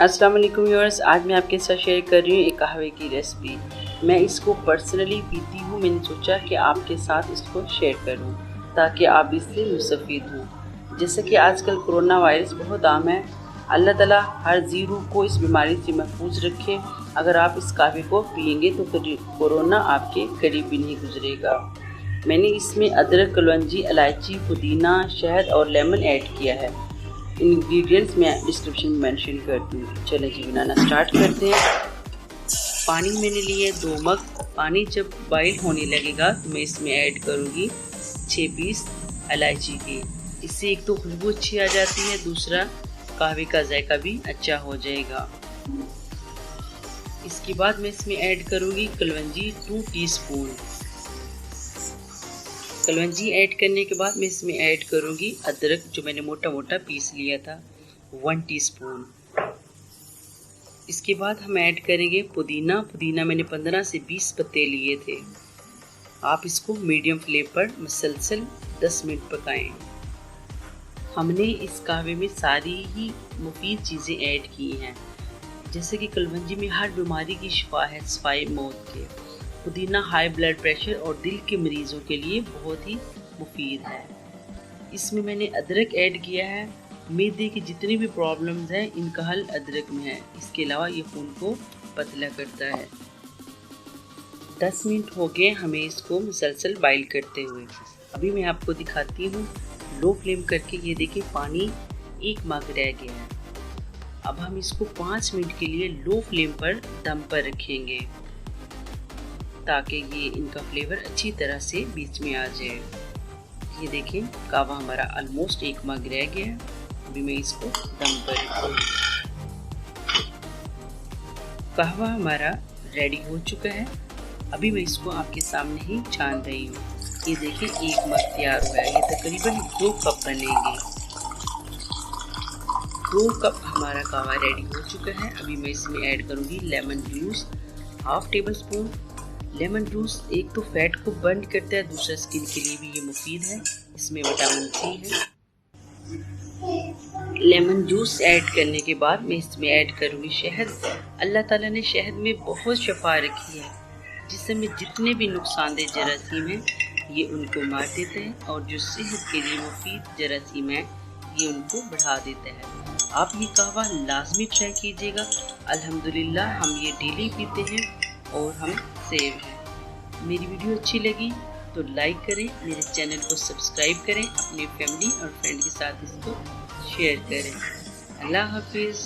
अस्सलाम वालेकुम व्यूअर्स, आज मैं आपके साथ शेयर कर रही हूँ एक कहवे की रेसिपी। मैं इसको पर्सनली पीती हूँ। मैंने सोचा कि आपके साथ इसको शेयर करूँ ताकि आप इससे मुस्तफ़ीद हों। जैसे कि आजकल कोरोना वायरस बहुत आम है। अल्लाह ताला हर ज़ीरू को इस बीमारी से महफूज रखे। अगर आप इस कहवे को पिएंगे तो फिर कोरोना आपके करीब भी नहीं गुजरेगा। मैंने इसमें अदरक, कलौंजी, इलायची, पुदीना, शहद और लेमन ऐड किया है। इंग्रेडिएंट्स मैं डिस्क्रिप्शन में मेंशन कर दूँगी। चलें जी, बनाना स्टार्ट करते हैं। पानी मैंने लिए 2 मग। पानी जब बॉईल होने लगेगा तो मैं इसमें ऐड करूँगी 6 पीस इलायची के। इससे एक तो खुशबू अच्छी आ जाती है, दूसरा कहवे का जायका भी अच्छा हो जाएगा। इसके बाद मैं इसमें ऐड करूँगी कलौंजी 2 टीस्पून। कलौंजी ऐड करने के बाद मैं इसमें ऐड करूँगी अदरक, जो मैंने मोटा मोटा पीस लिया था, 1 टीस्पून। इसके बाद हम ऐड करेंगे पुदीना। पुदीना मैंने 15 से 20 पत्ते लिए थे। आप इसको मीडियम फ्लेम पर मुसलसल 10 मिनट पकाएं। हमने इस कहवे में सारी ही मुफीद चीज़ें ऐड की हैं, जैसे कि कलौंजी में हर बीमारी की शिफा है सिवाय मौत के। पुदीना हाई ब्लड प्रेशर और दिल के मरीज़ों के लिए बहुत ही मुफीद है। इसमें मैंने अदरक ऐड किया है। मैदे की जितनी भी प्रॉब्लम्स हैं इनका हल अदरक में है। इसके अलावा ये खून को पतला करता है। 10 मिनट हो गए हमें इसको मुसलसल बॉईल करते हुए। अभी मैं आपको दिखाती हूँ लो फ्लेम करके। ये देखिए पानी 1 मग रह गया है। अब हम इसको 5 मिनट के लिए लो फ्लेम पर दम पर रखेंगे ताकि ये इनका फ्लेवर अच्छी तरह से बीच में आ जाए। ये देखें कहवा हमारा ऑलमोस्ट 1 मग रह गया है। अभी मैं इसको दम पर रखूँगी। कहवा हमारा रेडी हो चुका है। अभी मैं इसको आपके सामने ही छान रही हूँ। ये देखिए 1 मग तैयार हुआ है। ये तकरीबन 2 कप बनेंगे। 2 कप हमारा कहवा रेडी हो चुका है। अभी मैं इसमें ऐड करूँगी lemon juice, 1/2 table spoon. Lemon juice एक तो फैट को बर्न करता है, दूसरा स्किन के लिए भी ये मुफीद है। इसमें विटामिन सी है। लेमन जूस ऐड करने के बाद मैं इसमें ऐड करूँगी शहद। अल्लाह ताला ने शहद में बहुत शफा रखी है। जिसमें जितने भी नुकसानदेह जरासीम हैं ये उनको मार देते हैं, और जो सेहत के लिए मुफीद जरासीम है ये उनको बढ़ा देता है। आप ये कहवा लाजमी ट्राई कीजिएगा। अल्हम्दुलिल्लाह हम ये डेली पीते हैं और हम सेव हैं। मेरी वीडियो अच्छी लगी तो लाइक करें, मेरे चैनल को सब्सक्राइब करें, अपनी फैमिली और फ्रेंड के साथ इसको शेयर करें। अल्लाह हाफिज़।